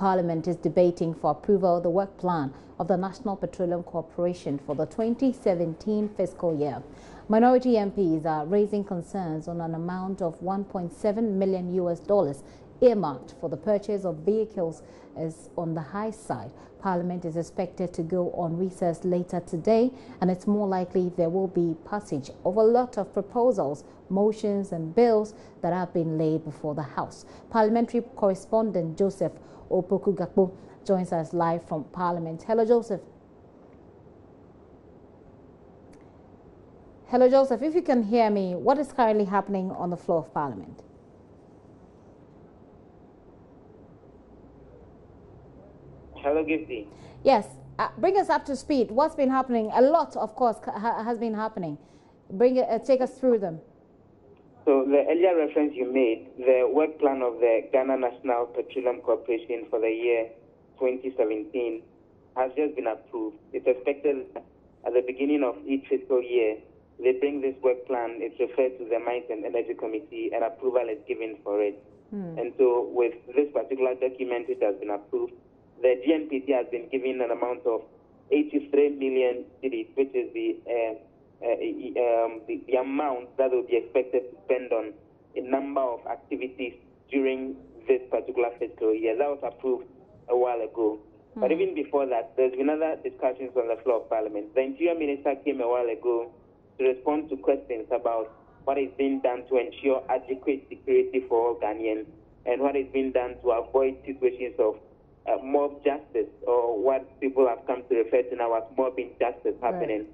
Parliament is debating for approval the work plan of the National Petroleum Corporation for the 2017 fiscal year. Minority MPs are raising concerns on an amount of $1.7 million earmarked for the purchase of vehicles is on the high side. Parliament is expected to go on recess later today, and it's more likely there will be passage of a lot of proposals, motions and bills that have been laid before the House. Parliamentary correspondent Joseph Opoku-Gakpo joins us live from Parliament. Hello, Joseph. Hello, Joseph. If you can hear me, what is currently happening on the floor of Parliament? Hello, Gifty. Yes, bring us up to speed. What's been happening? A lot, of course, has been happening. Take us through them. So the earlier reference you made, the work plan of the Ghana National Petroleum Corporation for the year 2017 has just been approved. It's expected at the beginning of each fiscal year, they bring this work plan, it's referred to the Mines and Energy Committee, and approval is given for it. And so with this particular document, it has been approved. The GNPC has been given an amount of 83 million cedis, which is the amount that will be expected to spend on a number of activities during this particular fiscal year. That was approved a while ago. But even before that, there's been other discussions on the floor of Parliament. The Interior Minister came a while ago to respond to questions about what is being done to ensure adequate security for all Ghanaians and what is being done to avoid situations of mob justice, or what people have come to refer to now as mob injustice happening.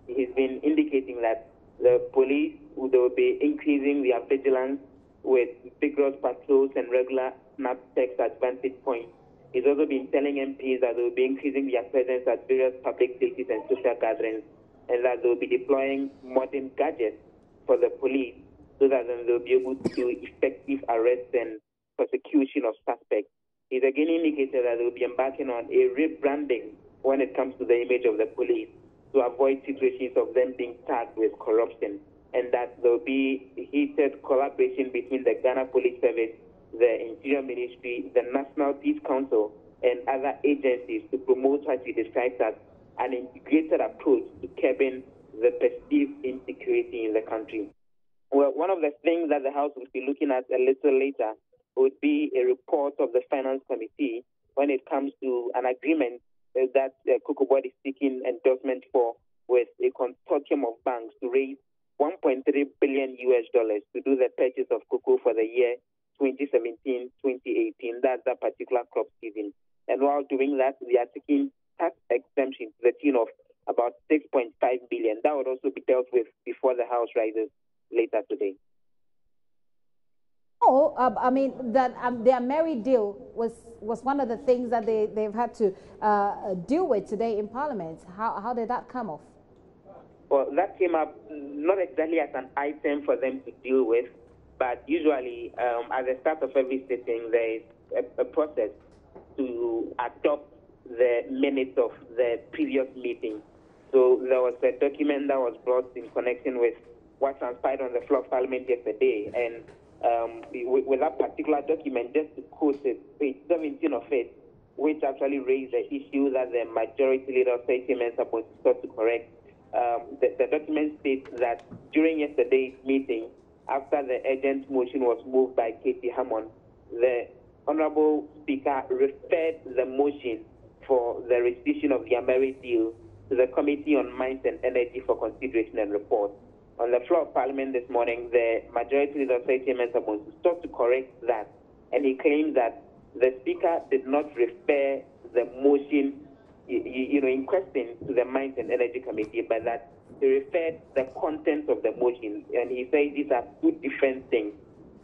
Right. He's been indicating that the police will be increasing their vigilance with vigorous patrols and regular snap checks at vantage points. He's also been telling MPs that they will be increasing their presence at various public places and social gatherings, and that they will be deploying modern gadgets for the police so that then they'll be able to do effective arrest and prosecution of suspects. He's again indicated that they will be embarking on a rebranding when it comes to the image of the police to avoid situations of them being tagged with corruption, and that there will be heated collaboration between the Ghana Police Service, the Interior Ministry, the National Peace Council, and other agencies to promote what he describes as an integrated approach to curbing the perceived insecurity in the country. Well, one of the things that the House will be looking at a little later would be a report of the Finance Committee when it comes to an agreement that Cocoa Board is seeking endorsement for with a consortium of banks to raise $1.3 billion to do the purchase of cocoa for the year 2017-2018. That's that particular crop season. And while doing that, we are seeking tax exemption to the tune of about $6.5 billion. That would also be dealt with before the House rises later today. Oh, I mean, that their merry deal was one of the things that they've had to deal with today in Parliament. How did that come off? Well, that came up not exactly as an item for them to deal with, but usually at the start of every sitting, there is a process to adopt the minutes of the previous meeting. So there was a document that was brought in connection with what transpired on the floor of Parliament yesterday, and with that particular document, just to quote it, page 17 of it, which actually raised the issue that the majority leader, Seti Mensah, was sought to correct. The document states that during yesterday's meeting, after the urgent motion was moved by Katie Hammond, the Honorable Speaker referred the motion for the rescission of the Ameri deal to the Committee on Mines and Energy for consideration and report. On the floor of Parliament this morning, the majority leader, Seti Mensah, sought to correct that, and he claimed that the Speaker did not refer the motion in question to the Mines and Energy Committee, but that he referred the contents of the motion, and he said these are two different things.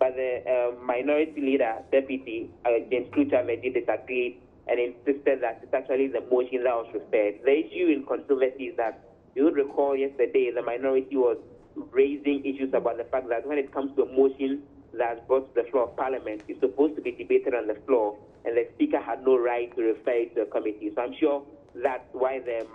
But the minority leader, Deputy James Klucha-Veggie, disagreed and insisted that it's actually the motion that was referred. The issue in controversy is that you would recall yesterday the minority was raising issues about the fact that when it comes to a motion that's brought to the floor of Parliament, it's supposed to be debated on the floor, and the Speaker had no right to refer it to a committee. So I'm sure that's why the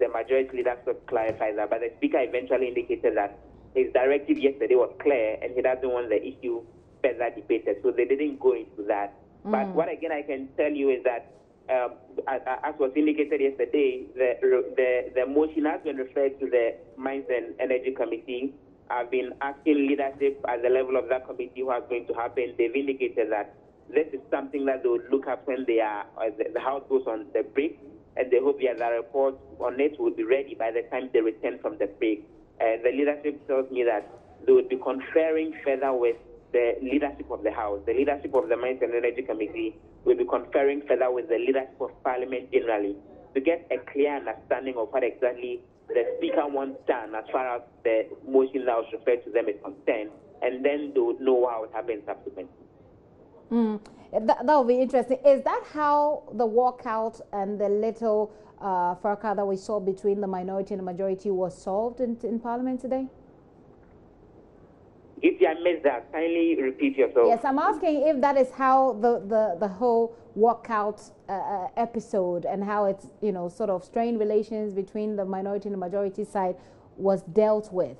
majority leader sort of clarified that. But the Speaker eventually indicated that his directive yesterday was clear, and he doesn't want the issue further debated. So they didn't go into that. But what again I can tell you is that, as was indicated yesterday, the motion has been referred to the Mines and Energy Committee. I've been asking leadership at the level of that committee what's going to happen. They've indicated that this is something that they would look at when they are the House goes on the break, and they hope that the report on it will be ready by the time they return from the break. The leadership tells me that they would be conferring further with the leadership of the House. The leadership of the Mines and Energy Committee will be conferring further with the leadership of Parliament generally to get a clear understanding of what exactly the Speaker wants done as far as the motion that was referred to them is concerned, and then they would know how it happens subsequently. That would be interesting. Is that how the walkout and the little fracas that we saw between the minority and the majority was solved in Parliament today? If I missed that, kindly repeat yourself. Yes, I'm asking if that is how the whole walkout episode and how it's, sort of strained relations between the minority and the majority side was dealt with.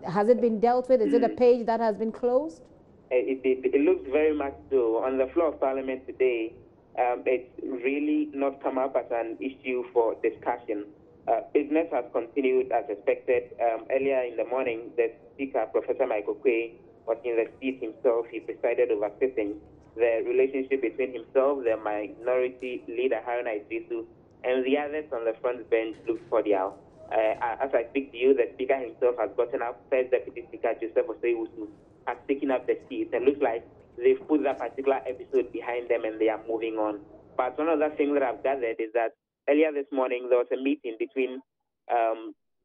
Has it been dealt with? Is it a page that has been closed? It looks very much so. On the floor of Parliament today, it's really not come up as an issue for discussion. Business has continued as expected. Earlier in the morning, the Speaker, Professor Michael Quay, was in the seat himself. He presided over sitting. The relationship between himself, the minority leader, Haruna Idrisu, and the others on the front bench looks cordial. As I speak to you, the Speaker himself has gotten up. First Deputy Speaker, Joseph Osei-Wusu, has taken up the seat. It looks like they've put that particular episode behind them and they are moving on. But one other thing that I've gathered is that earlier this morning, there was a meeting between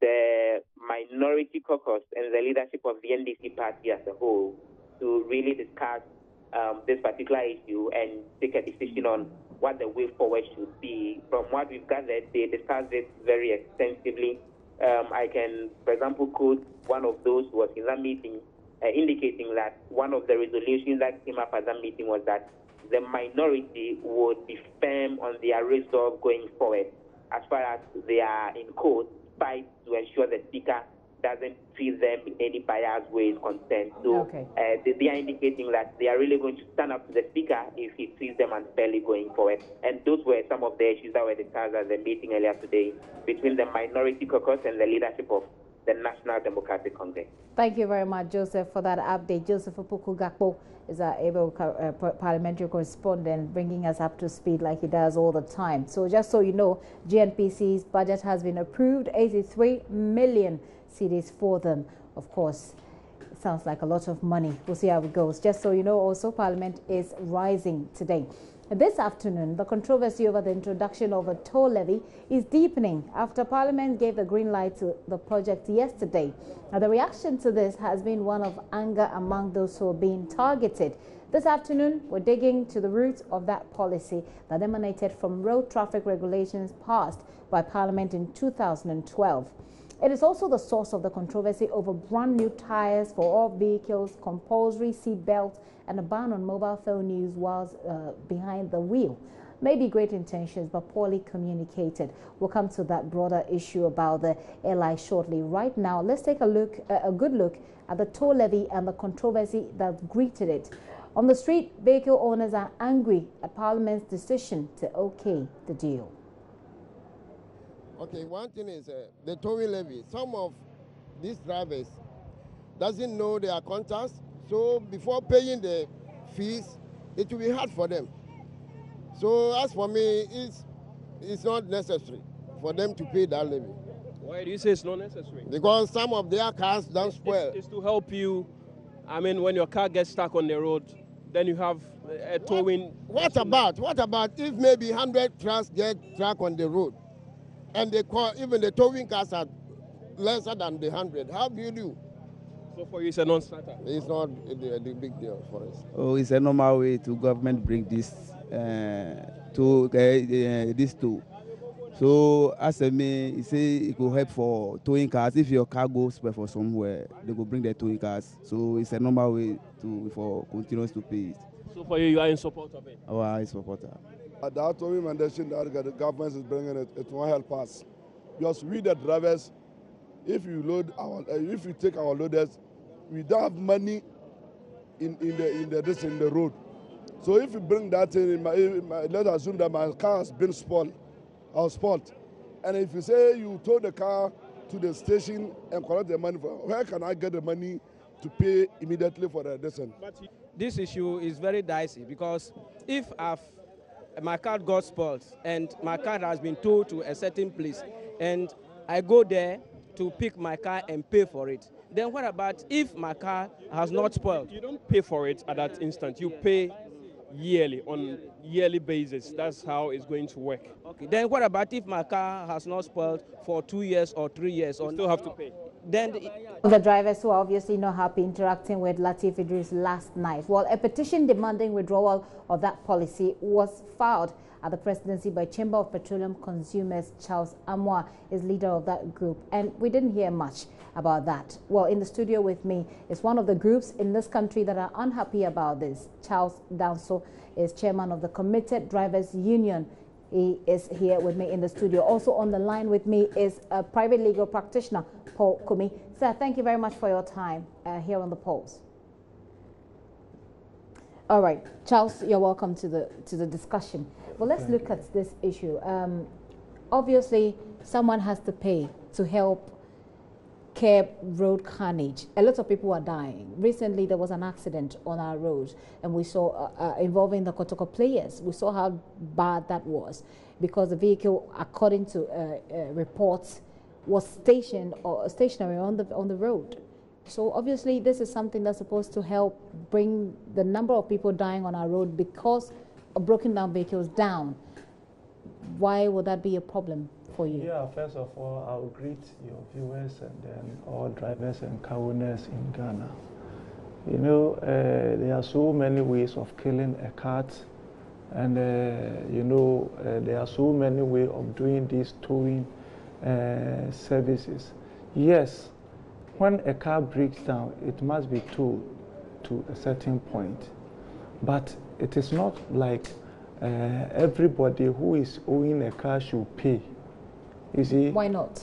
the minority caucus and the leadership of the NDC party as a whole to really discuss this particular issue and take a decision on what the way forward should be. From what we've gathered, they discussed it very extensively. I can, for example, quote one of those who was in that meeting, indicating that one of the resolutions that came up at that meeting was that the minority would be firm on their resolve going forward as far as they are in court, fight to ensure the Speaker doesn't treat them in any biased way is concerned. So they are indicating that they are really going to stand up to the Speaker if he treats them unfairly going forward. And those were some of the issues that were discussed at the meeting earlier today between the minority caucus and the leadership of the National Democratic Congress. Thank you very much, Joseph, for that update. Joseph Opoku-Gakpo is our able parliamentary correspondent, bringing us up to speed like he does all the time. So just so you know, GNPC's budget has been approved, 83 million cedis for them. Of course, it sounds like a lot of money. We'll see how it goes. Just so you know, also, Parliament is rising today. This afternoon, the controversy over the introduction of a toll levy is deepening after Parliament gave the green light to the project yesterday. Now, the reaction to this has been one of anger among those who are being targeted. This afternoon, we're digging to the root of that policy that emanated from road traffic regulations passed by Parliament in 2012. It is also the source of the controversy over brand new tires for all vehicles, compulsory seat belts, and a ban on mobile phone use whilst behind the wheel. Maybe great intentions, but poorly communicated. We'll come to that broader issue about the LI shortly. Right now, let's take a good look at the toll levy and the controversy that greeted it. On the street, vehicle owners are angry at Parliament's decision to okay the deal. Okay, one thing is the towing levy. Some of these drivers doesn't know their contacts, so before paying the fees, it will be hard for them. So as for me, it's not necessary for them to pay that levy. Why do you say it's not necessary? Because some of their cars don't spoil. It's to help you. I mean, when your car gets stuck on the road, then you have a towing. What about if maybe 100 trucks get stuck on the road, and they call even the towing cars are lesser than the 100? How do you do? So for you, it's a non-starter. It's not a big deal for us. Oh, it's a normal way to government bring this this tool. So as a me, you say it will help for towing cars. If your car goes for somewhere, they will bring the towing cars. So it's a normal way for continuous to pay it. So for you are in support of it? Oh, I in support. That towing mandation that the government is bringing it will help us, because we the drivers, if you take our loaders, we don't have money in the road. So if you bring that in, let's assume that my car has been spoiled, and if you say you tow the car to the station and collect the money, where can I get the money to pay immediately for the lesson? This issue is very dicey because if my car got spoiled and my car has been towed to a certain place and I go there to pick my car and pay for it, then what about if my car has not spoiled? You don't pay for it at that instant. You pay yearly, on yearly basis. That's how it's going to work. Okay. Then what about if my car has not spoiled for 2 years or 3 years? You still have to pay. Then the drivers who are obviously not happy interacting with Lateef Idris last night. Well, a petition demanding withdrawal of that policy was filed at the presidency by Chamber of Petroleum Consumers. Charles Amwa is leader of that group, and we didn't hear much about that. Well, in the studio with me is one of the groups in this country that are unhappy about this. Charles Danso is chairman of the Committed Drivers Union. He is here with me in the studio. Also on the line with me is a private legal practitioner, Paul Kumi. Sir, thank you very much for your time here on the polls. All right, Charles, you're welcome to the discussion. Well, let's look at this issue. Obviously, someone has to pay to help curb road carnage. A lot of people are dying. Recently, there was an accident on our road, and we saw involving the Kotoko players. We saw how bad that was because the vehicle, according to reports, was stationary on the road. So obviously, this is something that's supposed to help bring the number of people dying on our road because of broken down vehicles down. Why would that be a problem for you? Yeah, first of all, I'll greet your viewers and then all drivers and car owners in Ghana. You know, there are so many ways of killing a cat, and you know, there are so many ways of doing these towing services. Yes, when a car breaks down, it must be towed to a certain point, but it is not like everybody who is owing a car should pay. You see? Why not?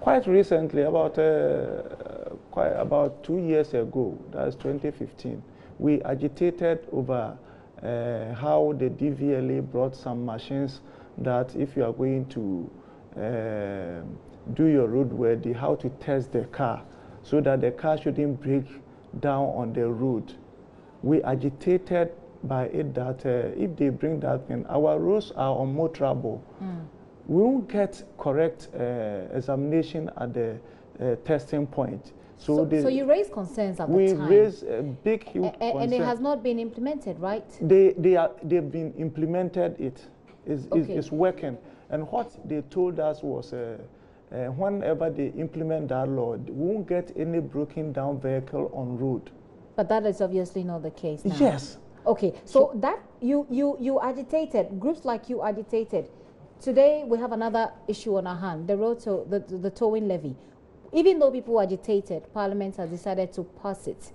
Quite recently, about 2 years ago, that's 2015, we agitated over how the DVLA brought some machines that if you are going to do your roadworthy, how to test the car so that the car shouldn't break down on the road. We agitated by it that if they bring that in, our roads are unmotorable. We won't get correct examination at the testing point. So you raised concerns at the time. We raised a big, huge concern. And it has not been implemented, right? They've been implemented. It's working. And what they told us was whenever they implement that law, we won't get any broken down vehicle on road. But that is obviously not the case now. Yes. Okay, so that you agitated, groups like you agitated. Today we have another issue on our hand, the road to the towing levy. Even though people agitated, Parliament has decided to pass it.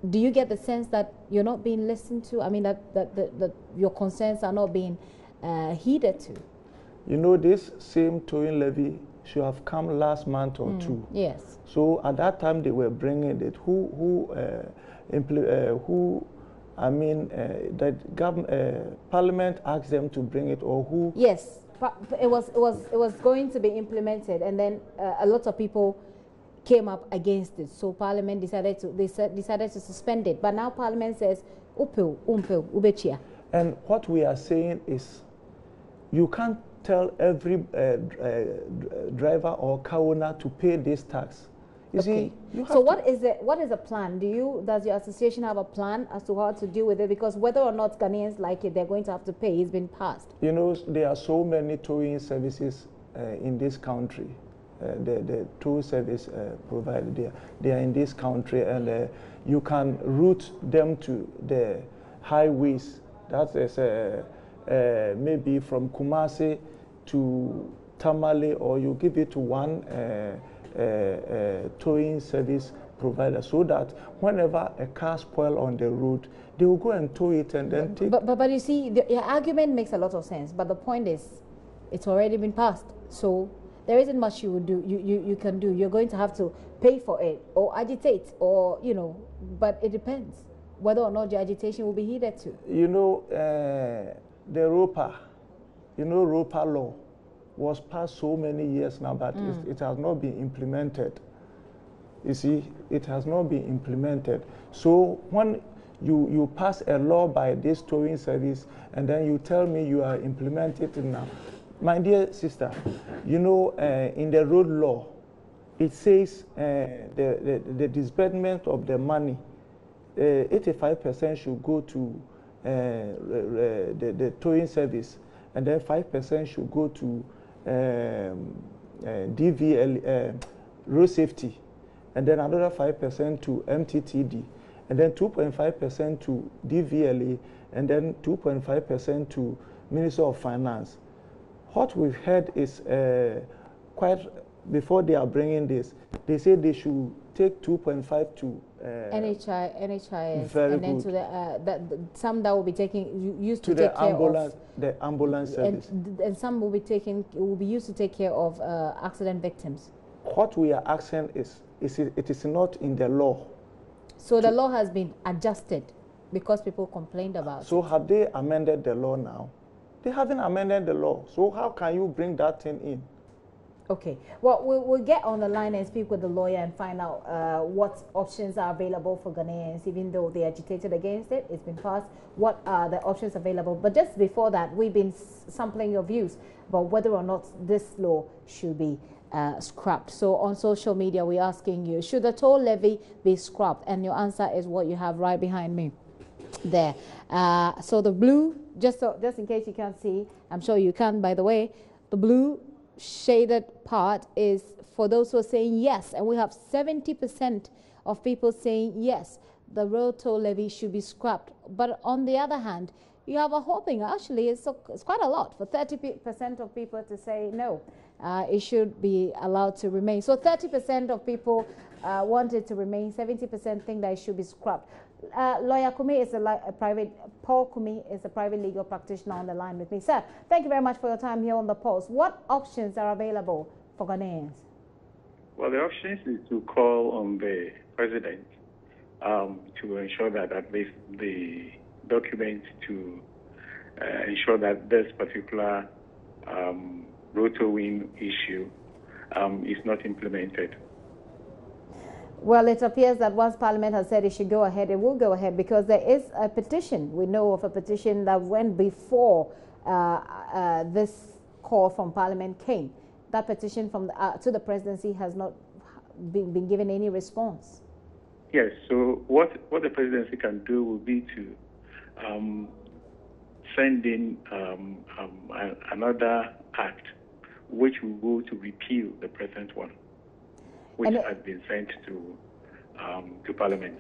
Do you get the sense that you're not being listened to? I mean, that your concerns are not being heeded to? You know, this same towing levy should have come last month or two. Yes. So at that time they were bringing it. Parliament asked them to bring it, or who? Yes, it was going to be implemented, and then a lot of people came up against it. So Parliament decided to suspend it. But now Parliament says, "Upil, ubechia." And what we are saying is, you can't tell every driver or car owner to pay this tax. You see, so what is the plan? Does your association have a plan as to how to deal with it? Because whether or not Ghanaians like it, they're going to have to pay. It's been passed. You know, there are so many towing services in this country. The tow service provided they are in this country, and you can route them to the highways. That is maybe from Kumasi to Tamale, or you give it to one towing service provider, so that whenever a car spoils on the road, they will go and tow it and then take. But you see, your argument makes a lot of sense. But the point is, it's already been passed, so there isn't much you would do. You can do. You're going to have to pay for it or agitate, or But it depends. whether or not your agitation will be heeded to? You know, the ROPA, ROPA law was passed so many years now, but it has not been implemented. You see, it has not been implemented. So when you pass a law by this towing service and then you tell me you are implementing it now, my dear sister, in the road law, it says the disbursement of the money, 85% should go to the towing service, and then 5% should go to DVL, road safety, and then another 5% to MTTD, and then 2.5% to DVLA, and then 2.5% to Minister of Finance. What we've heard is quite, before they are bringing this, they say they should take 2.5 to NHIS, very and then good. to the some that will be taking used to the take care ambulance, of the ambulance service, and some will be used to take care of accident victims. What we are asking is it is not in the law. So the law has been adjusted because people complained about it. So have they amended the law now? They haven't amended the law. So how can you bring that thing in? Okay. Well, we'll get on the line and speak with the lawyer and find out what options are available for Ghanaians, even though they agitated against it. It's been passed. What are the options available? But just before that, we've been sampling your views about whether or not this law should be scrapped. So on social media, we're asking you, should the toll levy be scrapped? And your answer is what you have right behind me there. So the blue, just in case you can't see, I'm sure you can, by the way, the blue shaded part is for those who are saying yes, and we have 70% of people saying yes, the road toll levy should be scrapped. But on the other hand, you have a whole thing. Actually, it's quite a lot for 30% of people to say no, it should be allowed to remain. So 30% of people want it to remain, 70% think that it should be scrapped. Lawyer Kumi is Paul Kumi is a private legal practitioner on the line with me. Sir, thank you very much for your time here on the Pulse. What options are available for Ghanaians? Well, the options is to call on the president to ensure that at least the document to ensure that this particular road towing issue is not implemented. Well, it appears that once Parliament has said it should go ahead, it will go ahead, because there is a petition. We know of a petition that went before this call from Parliament came. That petition from to the presidency has not been given any response. Yes, so what the presidency can do will be to send in another act which will go to repeal the present one, which has been sent to Parliament.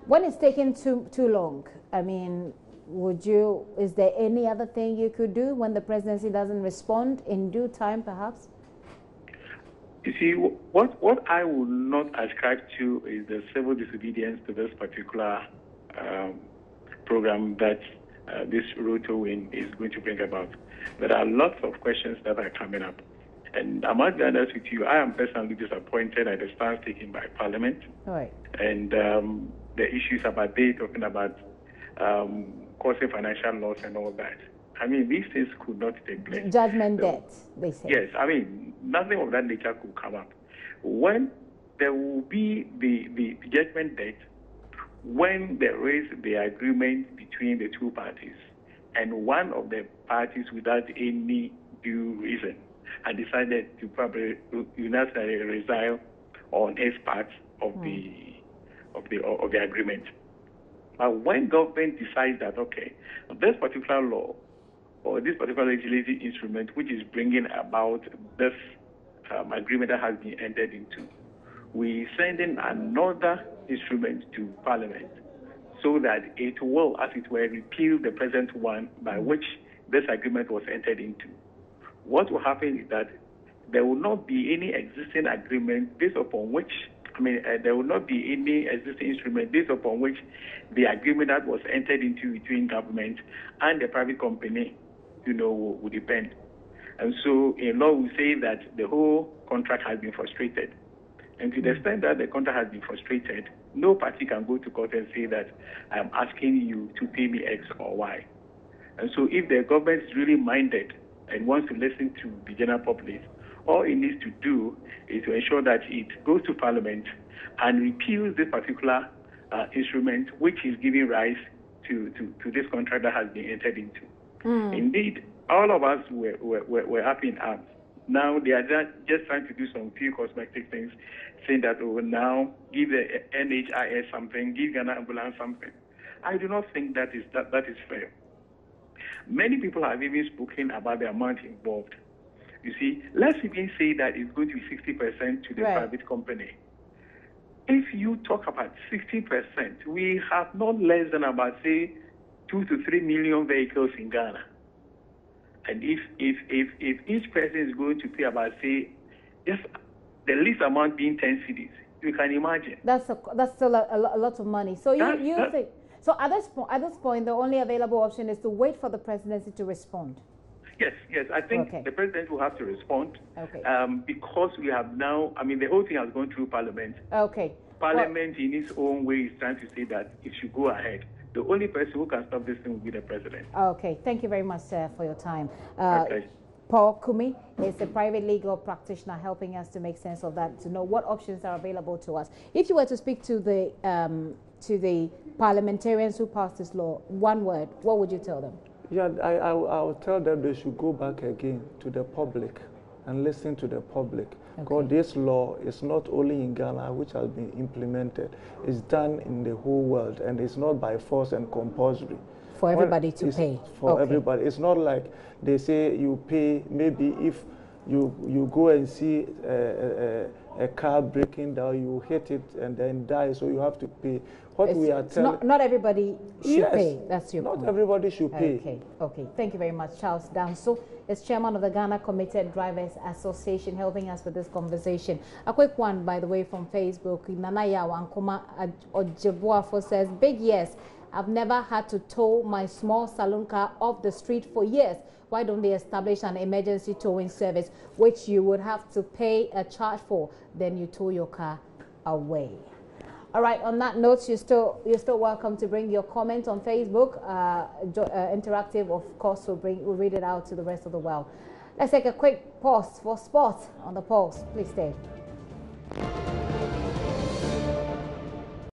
When it's taken too long, I mean, is there any other thing you could do when the presidency doesn't respond in due time, perhaps? You see, what I would not ascribe to is the civil disobedience to this particular program that this road towing is going to bring about. There are lots of questions that are coming up. And I must be honest with you, I am personally disappointed at the stance taken by Parliament. Right. And the issues about they talking about causing financial loss and all that. I mean, these things could not take place. Judgment debt, they say. Yes, I mean, nothing of that nature could come up. When there will be the judgment debt, when there is the agreement between the two parties, and one of the parties, without any due reason, had decided to probably unilaterally resign on his part of the agreement. But when government decides that, okay, this particular law or this particular legislative instrument which is bringing about this agreement that has been entered into, we send in another instrument to Parliament so that it will, as it were, repeal the present one by which this agreement was entered into. What will happen is that there will not be any existing agreement based upon which, there will not be any existing instrument based upon which the agreement that was entered into between government and the private company, will depend. And so in law, we say that the whole contract has been frustrated. And to the extent that the contract has been frustrated, No party can go to court and say that I'm asking you to pay me X or Y. And so if the government is really minded and wants to listen to the general populace, all it needs to do is to ensure that it goes to Parliament and repeals this particular instrument which is giving rise to this contract that has been entered into. Indeed, all of us were up in arms. Now they are just trying to do some few cosmetic things, saying that now give the NHIS something, give Ghana Ambulance something. I do not think that is fair. Many people have even spoken about the amount involved. You see, let's even say that it's going to be 60% to the private company. If you talk about 60%, we have not less than about, say, 2 to 3 million vehicles in Ghana. And if each person is going to pay about, say, just the least amount being 10 cedis, you can imagine. That's still a lot of money. So you think... So at this point, the only available option is to wait for the presidency to respond. Yes. I think the president will have to respond. Okay. Because we have now, I mean, the whole thing has gone through Parliament. Okay. Parliament, in its own way, is trying to say that it should go ahead. The only person who can stop this thing will be the president. Okay. Thank you very much, sir, for your time. Okay. Paul Kumi is a private legal practitioner helping us to make sense of that, to know what options are available to us. If you were to speak to the parliamentarians who passed this law, one word, what would you tell them? Yeah, I'll tell them they should go back again to the public and listen to the public. Because this law is not only in Ghana, which has been implemented, it's done in the whole world, and it's not by force and compulsory. For everybody to pay. For everybody. It's not like they say you pay, maybe if you go and see a car breaking down, you hit it and then die, so you have to pay. What we are telling... Not everybody should pay, that's your point. Not everybody should pay. Okay. Thank you very much. Charles Danso is chairman of the Ghana Committed Drivers Association, helping us with this conversation. A quick one, by the way, from Facebook. Nanaya Wankoma Ojebuafo says, big yes, I've never had to tow my small saloon car off the street for years. Why don't they establish an emergency towing service, which you would have to pay a charge for, then you tow your car away? All right, on that note, you're still welcome to bring your comment on Facebook. Interactive, of course, we'll read it out to the rest of the world. Let's take a quick pause for sport on the Pulse. Please stay.